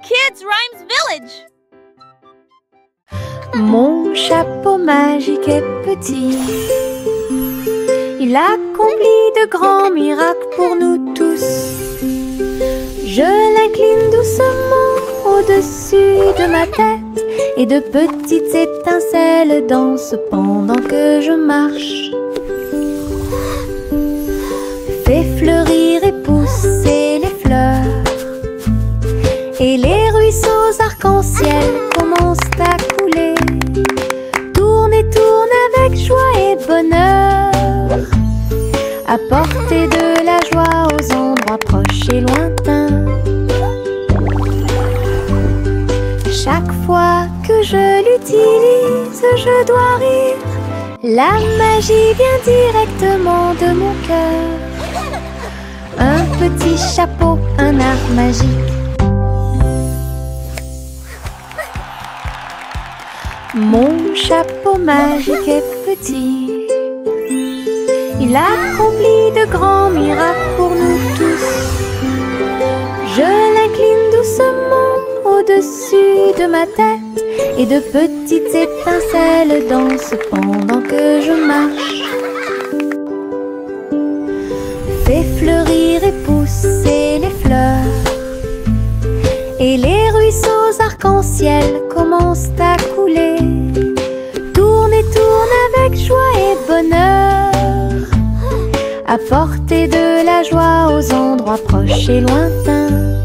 Kids Rhymes Village. Mon chapeau magique est petit. Il accomplit de grands miracles pour nous tous. Je l'incline doucement au-dessus de ma tête et de petites étincelles dansent pendant que je marche. Fais fleurir et pousser les fleurs et les ruisseaux arc-en-ciel commencent à couler. Tourne et tourne avec joie et bonheur, apporter de la joie aux endroits proches et lointains. Chaque fois que je l'utilise, je dois rire. La magie vient directement de mon cœur. Un petit chapeau, un art magique. Mon chapeau magique est petit. Il accomplit de grands miracles pour nous tous. Je l'incline doucement au-dessus de ma tête et de petites étincelles dansent pendant que je marche. Fais fleurir et pousser les fleurs et les ruisseaux arc-en-ciel commencent à couler. Tourne et tourne avec joie et bonheur, apporter de la joie aux endroits proches et lointains.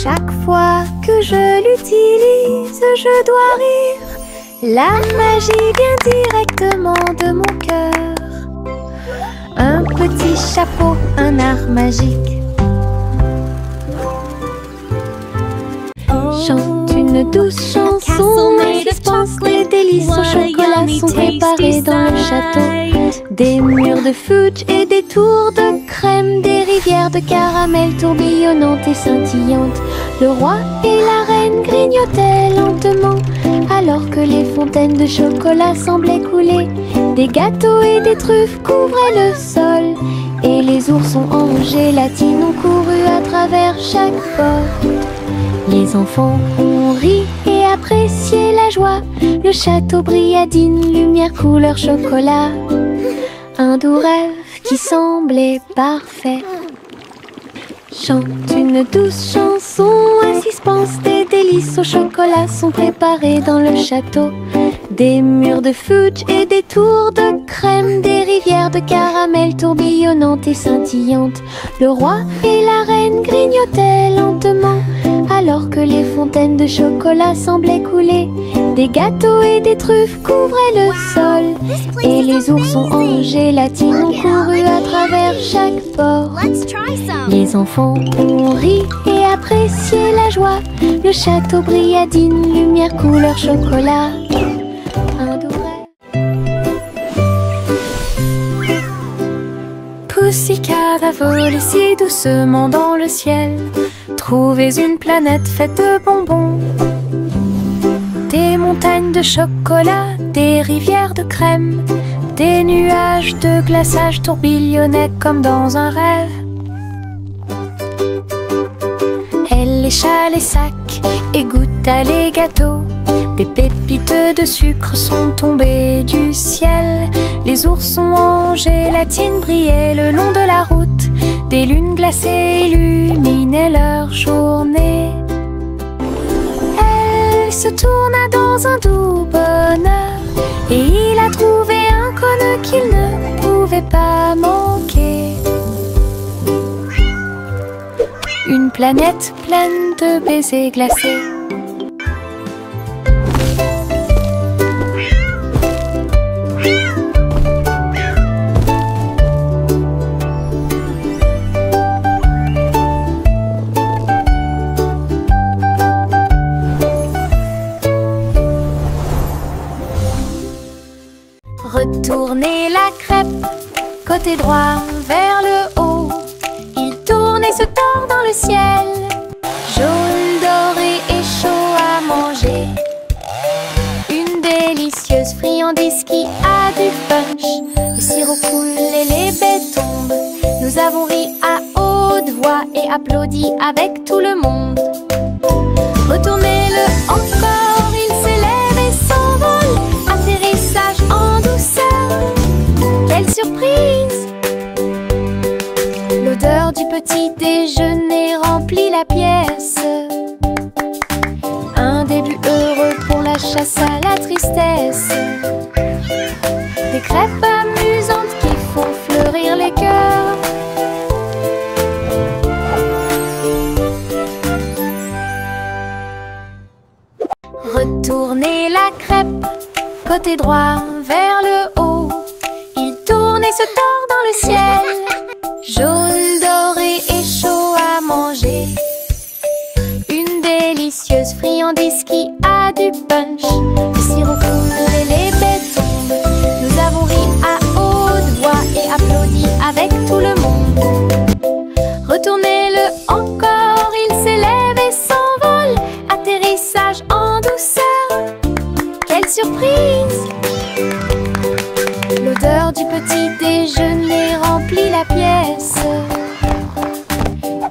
Chaque fois que je l'utilise, je dois rire. La magie vient directement de mon cœur. Un petit chapeau, un art magique. Chante une douce chanson et dispense les délices au chocolat sont préparés dans le château. Des murs de fudge et des tours de crème, des rivières de caramel tourbillonnantes et scintillantes. Le roi et la reine grignotaient lentement, alors que les fontaines de chocolat semblaient couler. Des gâteaux et des truffes couvraient le sol, et les oursons en gélatine ont couru à travers chaque porte. Les enfants ont ri et apprécié la joie. Le château brilla d'une lumière couleur chocolat. Un doux rêve qui semblait parfait. Chante une douce chanson, un suspense, des délices au chocolat sont préparés dans le château. Des murs de fudge et des tours de crème, des rivières de caramel tourbillonnantes et scintillantes. Le roi et la reine grignotaient lentement, alors que les fontaines de chocolat semblaient couler. Des gâteaux et des truffes couvraient le sol, et les oursons en gélatine ont couru à travers chaque porte. Les enfants ont ri et apprécié la joie. Le château brilla d'une lumière couleur chocolat. Un doux rêve. Poussicat va voler si doucement dans le ciel. Trouvez une planète faite de bonbons. Des montagnes de chocolat, des rivières de crème, des nuages de glaçage tourbillonnaient comme dans un rêve. Elle lécha les sacs et goûta les gâteaux. Des pépites de sucre sont tombées du ciel. Les oursons en gélatine brillaient le long de la route. Des lunes glacées illuminaient leur journée. Elle se tourna dans un doux bonheur et il a trouvé un conne qu'il ne pouvait pas manquer. Une planète pleine de baisers glacés. Retournez la crêpe, côté droit vers le haut. Il tourne et se tord dans le ciel. Jaune, doré et chaud à manger. Une délicieuse friandise qui a du punch. Le sirop coule et les baies tombent. Nous avons ri à haute voix. doigt et applaudit avec tout le monde. Retournez-le encore, il s'élève et s'envole. Atterrissage en douceur, quelle surprise! L'odeur du petit déjeuner remplit la pièce. Un début heureux pour la chasse à la tristesse. Des crêpes amusantes qui font fleurir les cœurs. Retournez la crêpe, côté droit vers le haut. Il tourne et se tord dans le ciel. Jaune, doré et chaud à manger. Une délicieuse friandise qui a du punch. Le sirop coule et les baies tombent. Nous avons ri à haute voix et applaudi avec tout le monde. Retournez-le encore, il s'élève et s'envole. Atterrissage en douceur, quelle surprise! L'odeur du petit déjeuner remplit la pièce.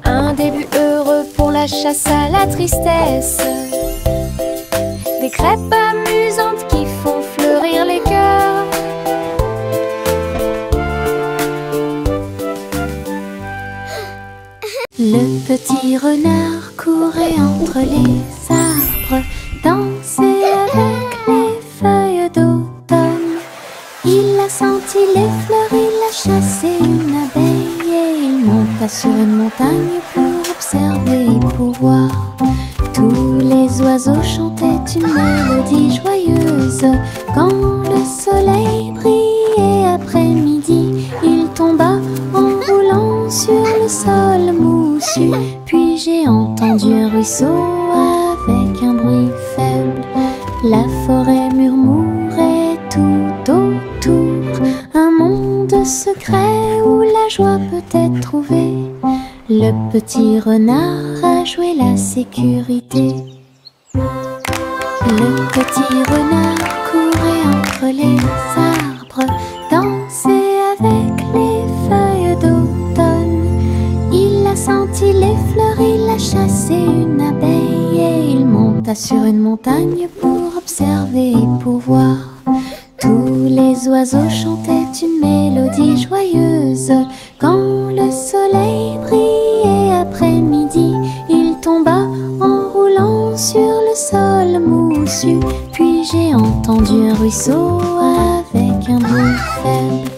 Un début heureux pour la chasse à la tristesse. Des crêpes amusantes qui font fleurir les cœurs. Le petit renard courait entre les arbres, dansait avec les feuilles d'automne. Il a senti les fleurs, il a chassé une abeille et il monta sur une montagne pour observer et pour voir. Tous les oiseaux chantaient une mélodie joyeuse. Quand le soleil brillait après-midi, il tomba en roulant sur le sol moussu. Puis j'ai entendu un ruisseau avec un bruit faible. La forêt murmurait tout autour, un monde secret où la joie peut être trouvée. Le petit renard a joué la sécurité. Le petit renard courait entre les arbres, dansait avec les feuilles d'automne. Il a senti les fleurs, il a chassé une abeille et il monta sur une montagne pour observer et pour voir. Tous les oiseaux chantaient une mélodie joyeuse. Quand le soleil brillait après-midi, il tomba en roulant sur le sol moussu. Puis j'ai entendu un ruisseau avec un bruit faible.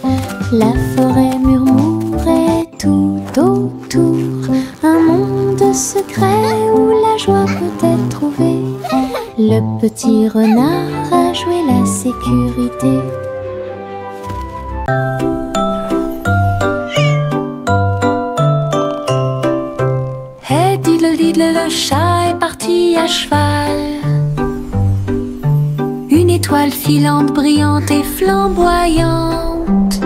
La forêt murmurait tout autour, un monde secret où la joie peut être trouvée. Le petit renard a joué la sécurité. Hey diddle diddle, le chat est parti à cheval. Une étoile filante, brillante et flamboyante.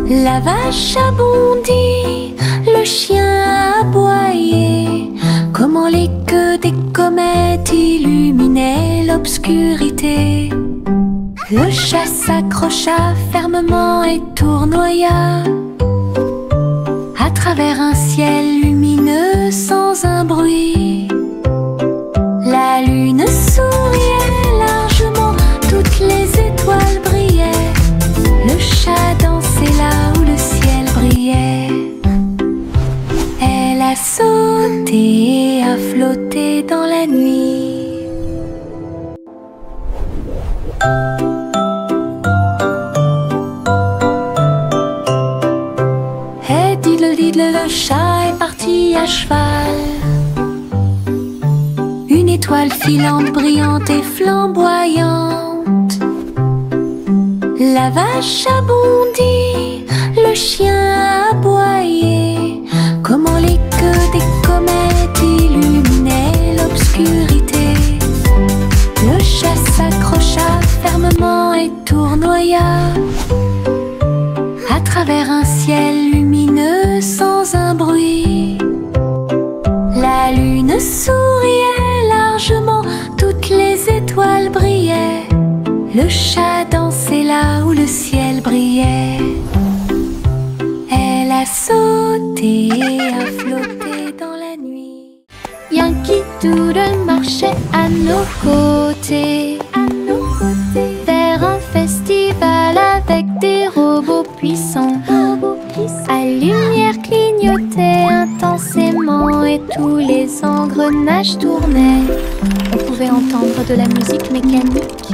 La vache a bondi, le chien a aboyé. Comment les queues des comètes illuminaient l'obscurité. Le chat s'accrocha fermement et tournoya à travers un ciel lumineux sans un bruit. La lune souriait largement, toutes les étoiles brillaient. Le chat dansait là où le ciel brillait. Elle a sauté et a flotté dans la nuit. Hey diddle diddle, le chat est parti à cheval. Une étoile filante, brillante et flamboyante. La vache a bondi, le chien a aboyé. Comment les queues des comètes illuminaient l'obscurité. Le chat s'accrocha fermement et tournoya à travers un ciel lumineux sans un bruit. La lune souriait largement, toutes les étoiles brillaient. Le chat dansait là où le ciel brillait. Elle a sauté chanter et à flotter dans la nuit. Yankee Doodle marchait à nos côtés, vers un festival avec des robots puissants. À lumière clignotait intensément et tous les engrenages tournaient. On pouvait entendre de la musique mécanique.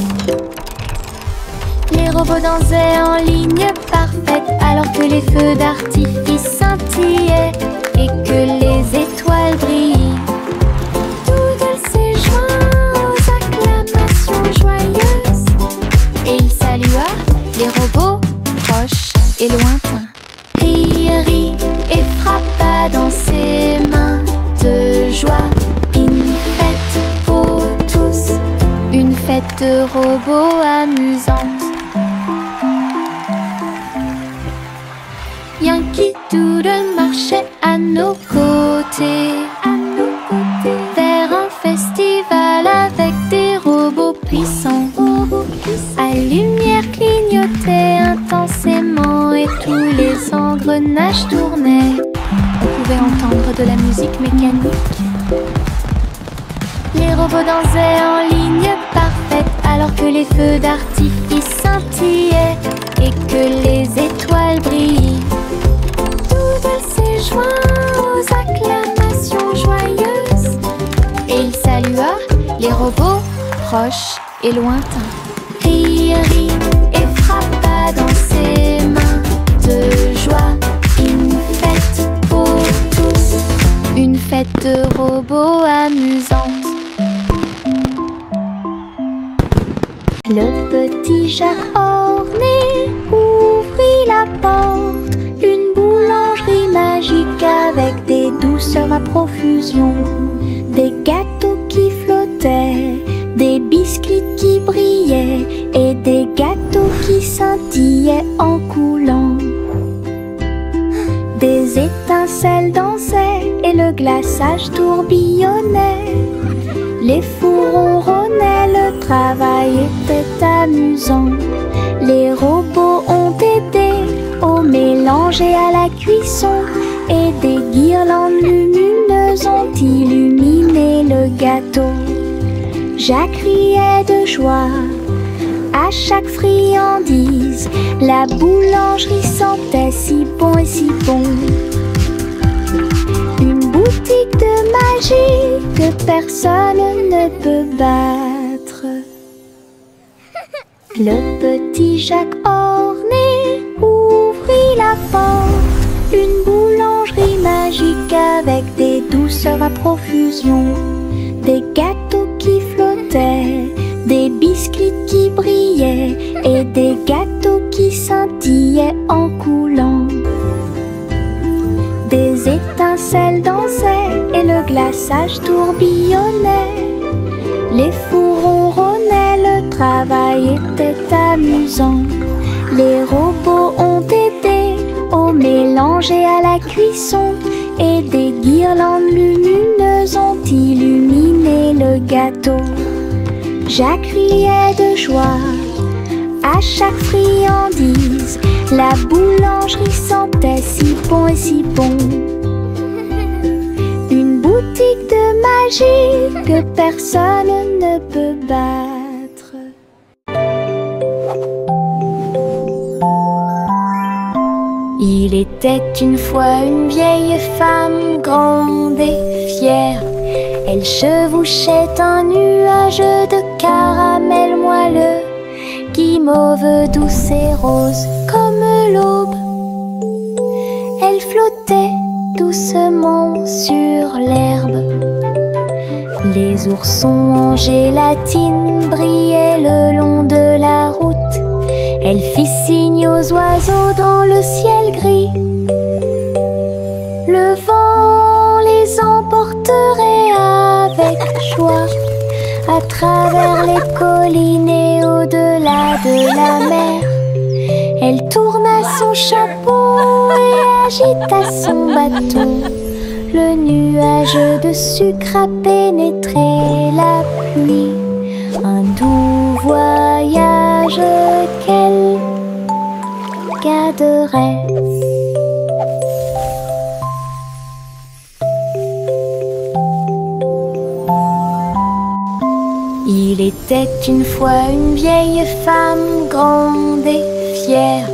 Les robots dansaient en ligne parfaite alors que les feux d'artifice scintillaient et que les étoiles brillaient. Doodle s'est joint aux acclamations joyeuses et il salua les robots proches et lointains. Rit et frappa dans ses mains de joie. Une fête pour tous, une fête de robots amusante. Yankee Doodle marchait à nos côtés, vers un festival avec des robots puissants. À lumière clignotait intensément et tous les engrenages tournaient. On pouvait entendre de la musique mécanique. Les robots dansaient en ligne parfaite alors que les feux d'artifice scintillaient et que les étoiles brillaient. Doodle s'est joint aux acclamations joyeuses et il salua les robots proches et lointains. Rit et frappa dans ses mains de joie. Une fête pour tous, une fête de robots amusante. Le petit Jacques orné ouvrit la porte. Une boulangerie magique avec des douceurs à profusion. Des gâteaux qui flottaient, des biscuits qui brillaient et des gâteaux qui scintillaient en coulant. Des étincelles dansaient et le glaçage tourbillonnait. Les fours ronronnaient, le travail était amusant. Les robots ont aidé au mélange et à la cuisson et des guirlandes lumineuses ont illuminé le gâteau. Jacques riait de joie à chaque friandise. La boulangerie sentait si bon et si bon. Une boutique de magie que personne ne peut battre. Le petit Jacques orné ouvrit la porte. Une boulangerie magique avec des douceurs à profusion. Des gâteaux qui flottaient, des biscuits qui brillaient et des gâteaux qui scintillaient en coulant. Des étincelles dansaient et le glaçage tourbillonnait. Les fours ronronnaient, le travail était amusant. Les robots ont aidé au mélange et à la cuisson et des guirlandes lumineuses ont illuminé le gâteau. Jacques riait de joie à chaque friandise. La boulangerie sentait si bon et si bon. Une boutique de magie que personne ne peut battre. Il était une fois une vieille femme grande et fière. Elle chevauchait un nuage de caramel moelleux, guimauve douce et rose comme l'aube. Elle flottait doucement sur l'herbe. Les oursons en gélatine brillaient le long de la route. Elle fit signe aux oiseaux dans le ciel gris. Le vent les emporterait avec joie à travers les collines et au-delà de la mer. Elle tourna son chapeau et agita son bâton. Le nuage de sucre a pénétré la pluie. Un doux voyage qu'elle garderait. Il était une fois une vieille femme grande et fière.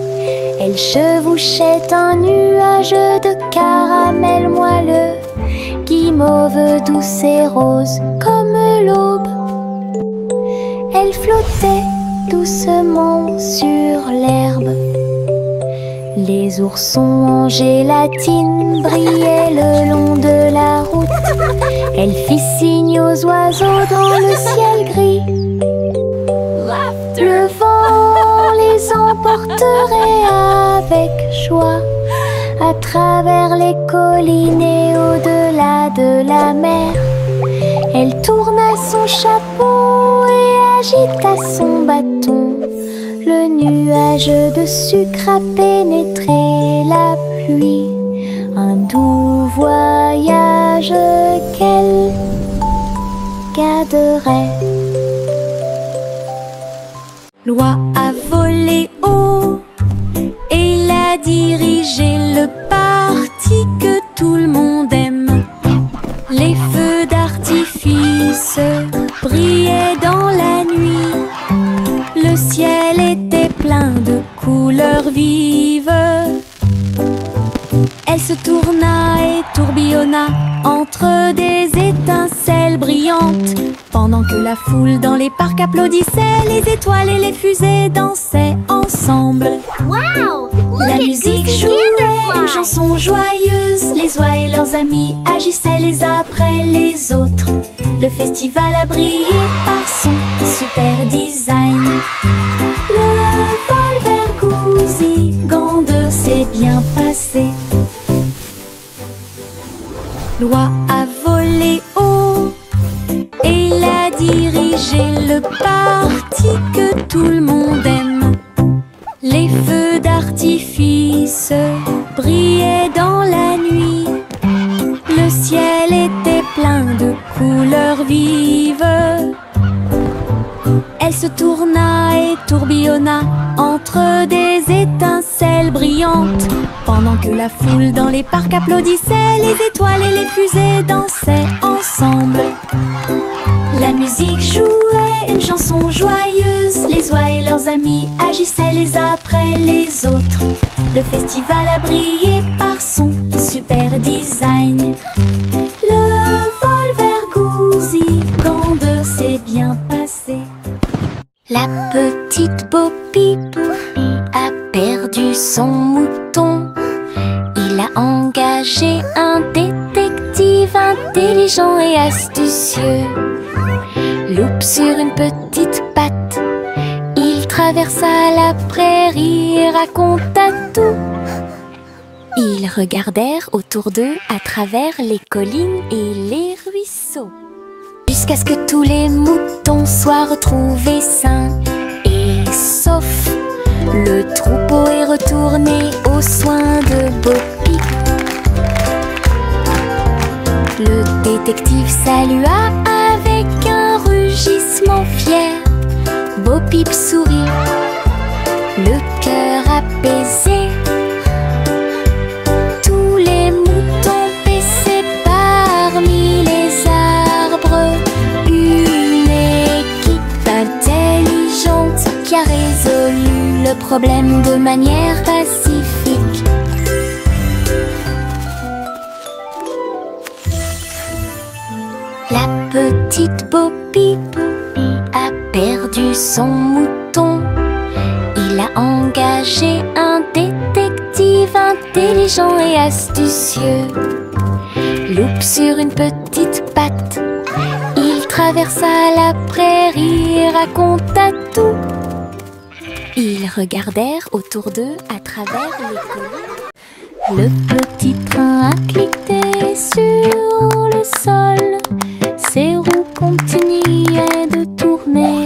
Elle chevauchait un nuage de caramel moelleux, guimauve douce et rose comme l'aube. Elle flottait doucement sur l'herbe. Les oursons en gélatine brillaient le long de la route. Elle fit signe aux oiseaux dans le ciel gris. Le vent les emporterait avec joie à travers les collines et au-delà de la mer. Elle tourna son chapeau et agita son bâton. Le nuage de sucre a pénétré la pluie. Un doux voyage qu'elle garderait. L'oie a volé haut et il a dirigé le parti que tout le monde aime. Les feux d'artifice brillaient dans la nuit. Le ciel était plein de couleurs vives. Elle se tourna et tourbillonna entre des étincelles brillantes. Pendant que la foule dans les parcs applaudissait, les étoiles et les fusées dansaient ensemble. Wow! La musique jouait une chanson joyeuse. Les oies et leurs amis agissaient les uns après les autres. Le festival a brillé par son super design. Le vol vers Goosey-Gander s'est bien passé. L'oie a volé haut et il a dirigé le parti que tout le monde aime. Les feux d'artifice brillaient dans la nuit. Le ciel était plein de couleurs vives. Elle se tourna et tourbillonna entre des étincelles brillantes. Pendant que la foule dans les parcs applaudissait, les étoiles et les fusées dansaient ensemble. La musique jouait une chanson joyeuse. Les oies et leurs amis agissaient les uns après les autres. Le festival a brillé par son super design. Le vol vers Goosey-Gander s'est bien passé. La petite Bo Peep a perdu son mouton. Il a engagé un détective intelligent et astucieux. Loup sur une petite patte, il traversa la prairie et raconta tout. Ils regardèrent autour d'eux à travers les collines et les ruisseaux, jusqu'à ce que tous les moutons soient retrouvés sains et saufs. Le troupeau est retourné aux soins de Bo Peep. Le détective salua avec un rugissement fier. Bo Peep sourit, le cœur apaisé. Tous les moutons paissaient parmi les arbres. Une équipe intelligente qui a résolu le problème de manière pacifique. La petite Bo Peep a perdu son mouton. Il a engagé un détective intelligent et astucieux. Loup sur une petite patte, il traversa la prairie et raconta tout. Ils regardèrent autour d'eux à travers les collines. Le petit train a cliqué sur le sol. Ses roues continuaient de tourner.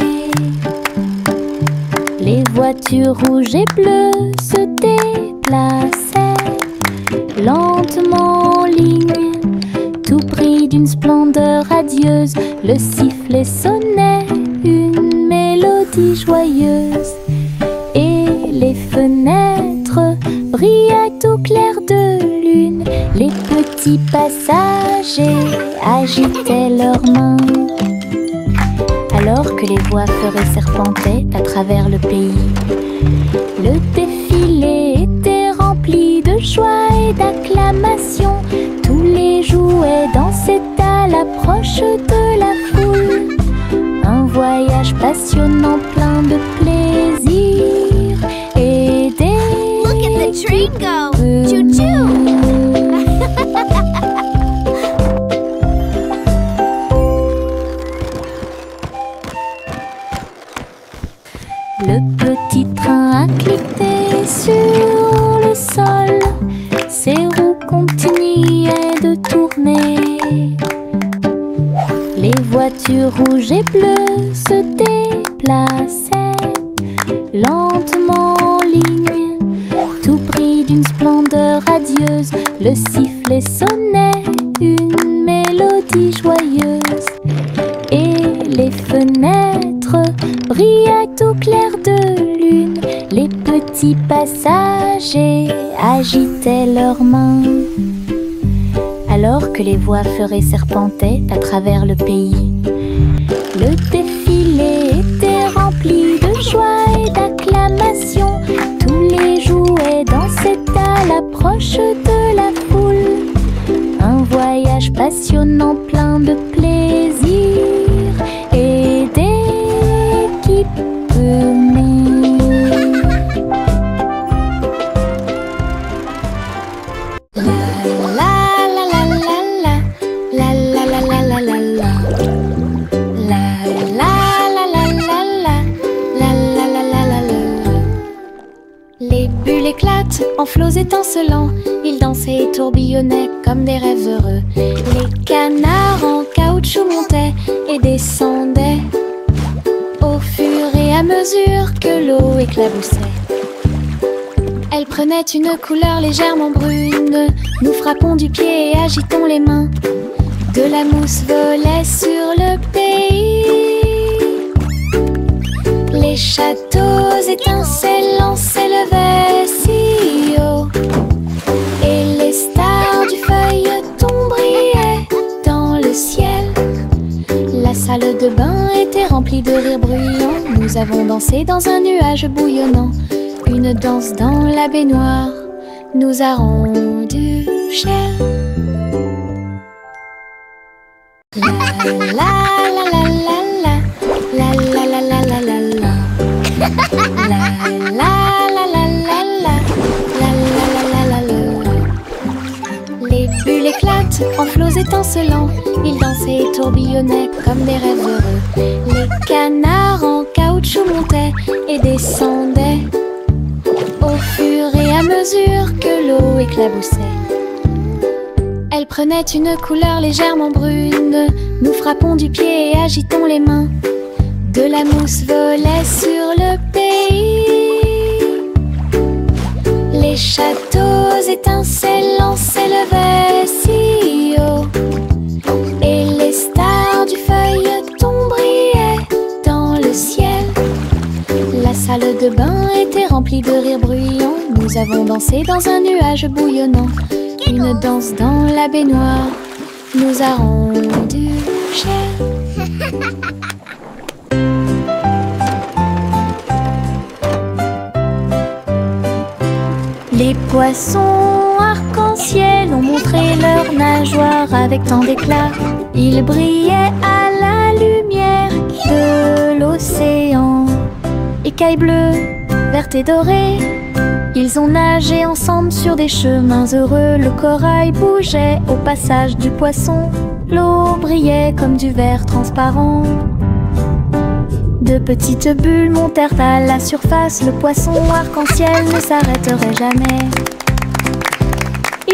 Les voitures rouges et bleues se déplaçaient lentement en ligne, tout pris d'une splendeur radieuse. Le sifflet sonnait une mélodie joyeuse, et les fenêtres brillaient au clair de lune. Les petits passagers agitaient leurs mains, alors que les voix feuraient serpentaient à travers le pays. Le défilé était rempli de joie et d'acclamations. Tous les jouets dansaient à l'approche de la foule. Un voyage passionnant plein de plaisir et des... Look at the train go! Choo-choo! Le petit train a cliqué sur le sol. Ses roues continuaient de tourner. Les voitures rouges et bleues se déplaçaient lentement en ligne, tout pris d'une splendeur radieuse. Le sifflet sonnait une mélodie joyeuse et les fenêtres brillaient au clair de lune. Les petits passagers agitaient leurs mains alors que les voix feuraient serpentaient à travers le pays. Le défilé était rempli de joie et d'acclamations. Tous les jouets dansaient à l'approche de la foule. Un voyage passionnant plein de plaisir et d'équipements. Éclatent en flots étincelants. Ils dansaient et tourbillonnaient comme des rêves heureux. Les canards en caoutchouc montaient et descendaient au fur et à mesure que l'eau éclaboussait. Elle prenait une couleur légèrement brune. Nous frappons du pied et agitons les mains. De la mousse volait sur le pays. Les châteaux étincelants s'élevaient si haut et les stars du feuilleton brillaient dans le ciel. La salle de bain était remplie de rires bruyants. Nous avons dansé dans un nuage bouillonnant. Une danse dans la baignoire nous a rendu cher. La la la la la la la la la la la la. La la la la la la la la la la. Les bulles éclatent en flots étincelants. Ils dansaient et tourbillonnaient comme des rêves heureux. Les canards en caoutchouc montaient et descendaient au fur et à mesure que l'eau éclaboussait. Elle prenait une couleur légèrement brune. Nous frappons du pied et agitons les mains. De la mousse volait sur le pays. Les châteaux étincelants s'élevaient si haut et les stars du feuilleton brillaient dans le ciel. La salle de bain était remplie de rires bruyants. Nous avons dansé dans un nuage bouillonnant. Une danse dans la baignoire nous a rendu cher. Les poissons arc-en-ciel ont montré leurs nageoires avec tant d'éclat. Ils brillaient à la lumière de l'océan. Écailles bleues, vertes et dorées, ils ont nagé ensemble sur des chemins heureux. Le corail bougeait au passage du poisson. L'eau brillait comme du verre transparent. De petites bulles montèrent à la surface. Le poisson arc-en-ciel ne s'arrêterait jamais.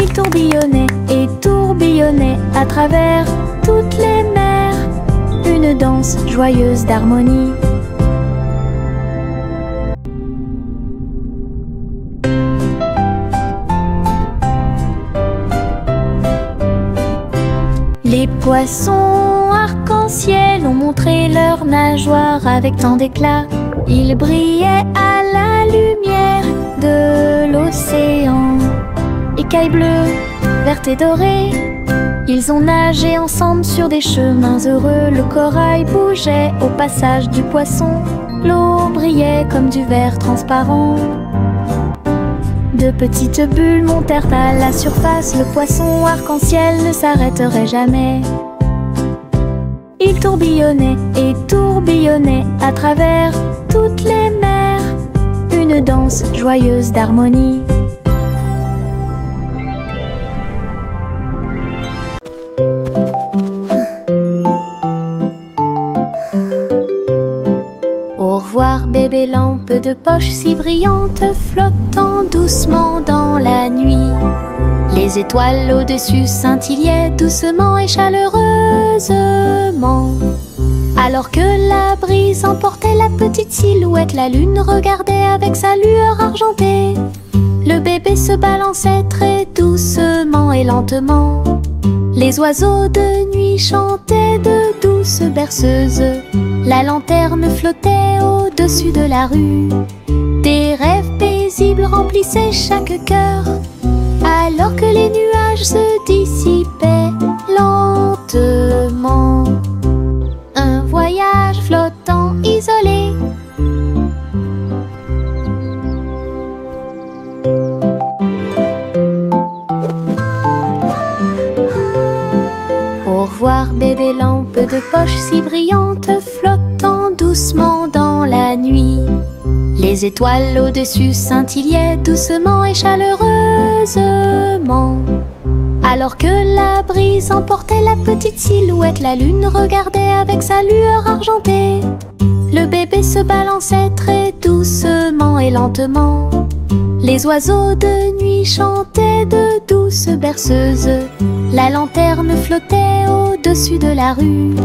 Il tourbillonnait et tourbillonnait à travers toutes les mers. Une danse joyeuse d'harmonie. Les poissons arc-en-ciel ont montré leurs nageoires avec tant d'éclat. Ils brillaient à la lumière de l'océan. Écailles bleues, vertes et dorées, Ils ont nagé ensemble sur des chemins heureux. Le corail bougeait au passage du poisson. L'eau brillait comme du verre transparent. De petites bulles montèrent à la surface. Le poisson arc-en-ciel ne s'arrêterait jamais. Il tourbillonnait et tourbillonnait à travers toutes les mers. Une danse joyeuse d'harmonie. Au revoir bébé lampe de poche si brillante, flottant doucement dans la nuit. Les étoiles au-dessus scintillaient doucement et chaleureusement. Alors que la brise emportait la petite silhouette, la lune regardait avec sa lueur argentée. Le bébé se balançait très doucement et lentement. Les oiseaux de nuit chantaient de douces berceuses. La lanterne flottait au-dessus de la rue. Des rêves paisibles remplissaient chaque cœur, alors que les nuages se dissipaient lentement. Un voyage flottant isolé. Au revoir bébé lampe de poche si brillante, flottant doucement dans la nuit. Les étoiles au-dessus scintillaient doucement et chaleureusement. Alors que la brise emportait la petite silhouette, la lune regardait avec sa lueur argentée. Le bébé se balançait très doucement et lentement. Les oiseaux de nuit chantaient de douces berceuses. La lanterne flottait au-dessus de la rue.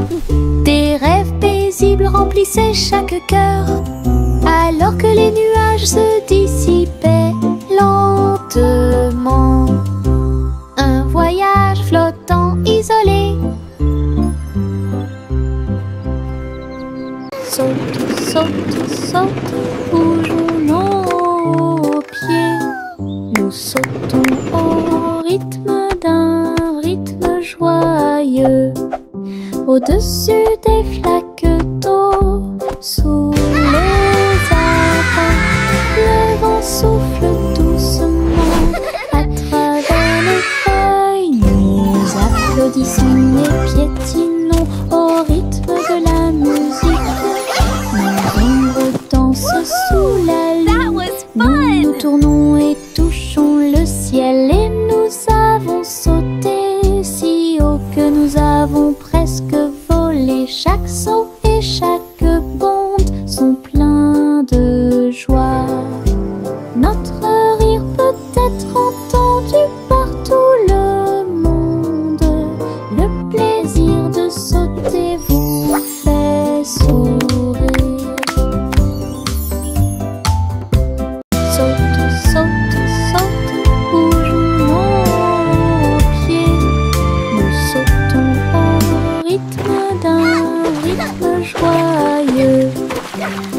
Des rêves paisibles remplissaient chaque cœur, alors que les nuages se dissipaient lentement. Un voyage flottant isolé. Saute, saute, saute, bougeons nos pieds. Nous sautons au rythme d'un rythme joyeux, au-dessus des flaques d'eau, sous les arbres. Le vent souffle doucement à travers les feuilles. Nous applaudissons et piétinons au rythme de la musique. Nos ombres dansent sous la lune. Nous tournons et touchons le ciel, et nous avons sauté si haut que nous avons presque volé. Chaque saut et chaque bonde sont pleins de joie. Notre rire peut être entendu par tout le monde. Le plaisir de sauter vous fait sourire. Saute, saute, saute, bougeons nos pieds. Nous sautons au rythme d'un rythme joyeux,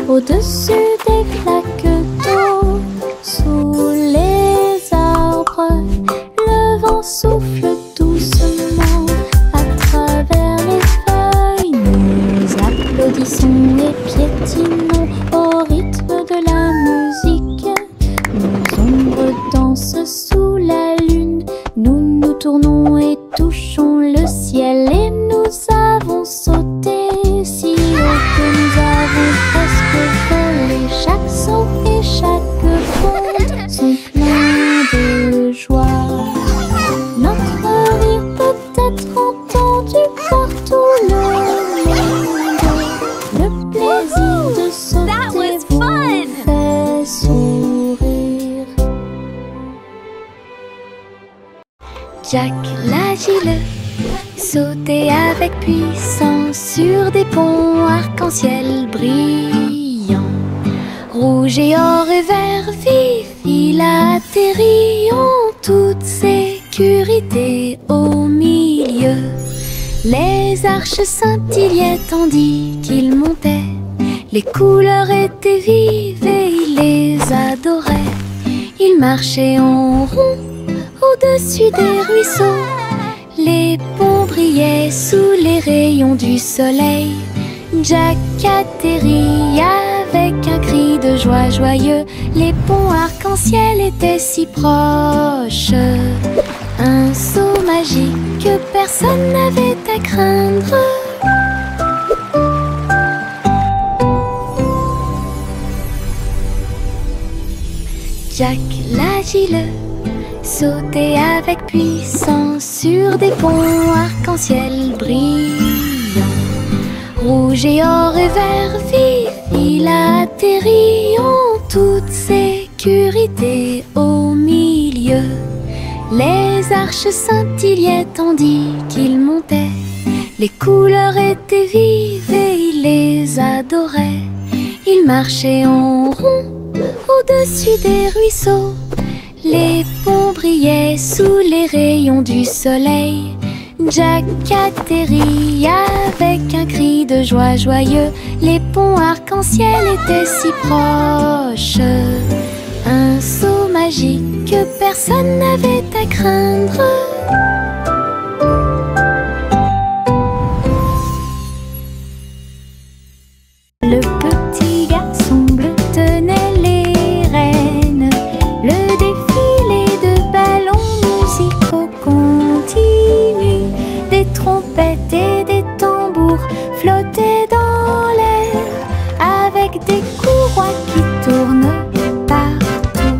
au-dessus des flaques d'eau, sous les arbres. Le vent souffle doucement à travers les feuilles. Nous applaudissons et piétinons au rythme de la musique. Nos ombres dansent sous la lune. Nous nous tournons et touchons le ciel, et nous avons sauté si haut que nous avons presque volé. Chaque saut et chaque bonde sont pleins de joie. Notre rire peut être entendu par tout le monde. Le plaisir de sauter vous fait sourire. Jack l'agile sautait avec puissance sur des ponts arc-en-ciel brillants. Rouge et or et vert vif, il atterrit en toute sécurité au milieu. Les arches scintillaient tandis qu'il montait. Les couleurs étaient vives et il les adorait. Il marchait en rond au-dessus des ruisseaux. Les ponts brillaient sous les rayons du soleil. Jack atterrit avec un cri de joie joyeux. Les ponts arc-en-ciel étaient si proches. Un saut magique que personne n'avait à craindre. Jack l'agile sautait avec puissance sur des ponts arc-en-ciel brillants. Rouge et or et vert vif, il atterrit en toute sécurité au milieu. Les arches scintillaient tandis qu'il montait. Les couleurs étaient vives et il les adorait. Il marchait en rond au-dessus des ruisseaux. Les ponts brillaient sous les rayons du soleil. Jack atterrit avec un cri de joie joyeux. Les ponts arc-en-ciel étaient si proches. Un saut magique que personne n'avait à craindre. Le petit garçon bleu tenait les rênes. Le défilé de ballons musicaux continue. Des trompettes et des tambours flottaient dans l'air, avec des courroies qui tournent partout.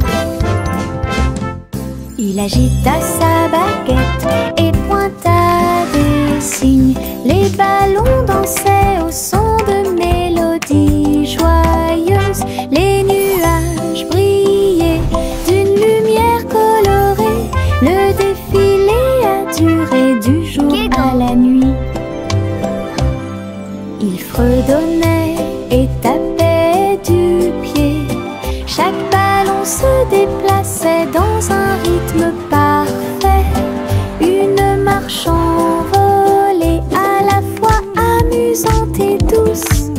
Il agita sa baguette et pointa des signes. Les ballons dansaient au son de mélodies joyeuses. Les nuages brillaient d'une lumière colorée. Le défilé a duré du jour à la nuit. Il fredonnait et tapait du pied. Chaque ballon se déplaçait dans un rythme parfait. Une marche envolée à la fois amusante et douce.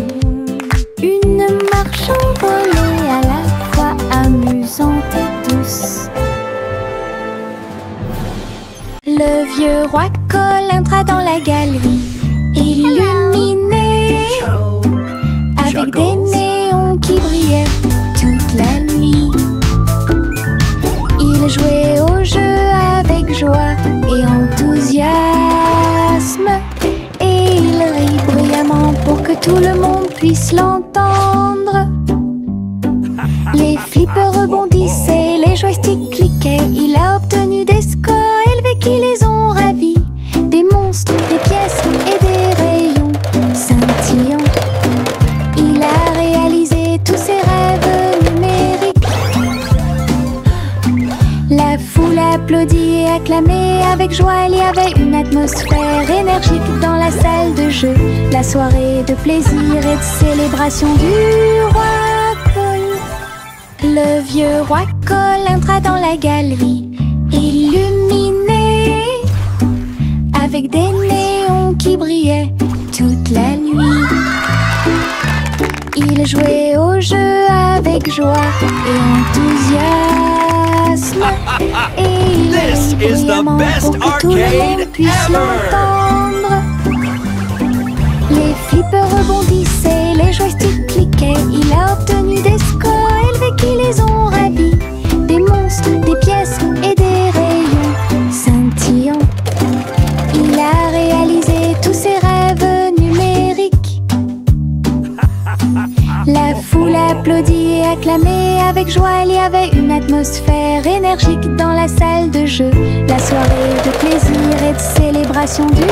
Une marche envolée à la fois amusante et douce. Le vieux roi Cole entra dans la galerie, illuminé avec des néons qui brillaient toute la nuit. Il jouait au jeu avec joie et enthousiasme, et il rit bruyamment pour que tout le monde puisse l'entendre. Les flippers rebondissaient, les joysticks cliquaient. Il a obtenu des scores élevés qui les ont ravis. Des monstres, des pièces et des rayons scintillants. Il a réalisé tous ses rêves numériques. La foule applaudit et acclamait avec joie. Il y avait une atmosphère énergique dans la salle de jeu. La soirée de plaisir et de célébration du roi Cole. Le vieux roi Cole entra dans la galerie, illuminé avec des néons qui brillaient toute la nuit. Il jouait au jeu avec joie et enthousiasme, et il rit bruyamment pour que tout le monde puisse l'entendre. Les flippers rebondissaient, les joysticks cliquaient. Il a obtenu des scores élevés qui les ont ravis. Des monstres, des pièces et des rayons scintillants. Il a réalisé tous ses rêves numériques. La foule applaudit et acclamait avec joie. Il y avait une atmosphère énergique dans la salle de jeu. La soirée de plaisir et de célébration du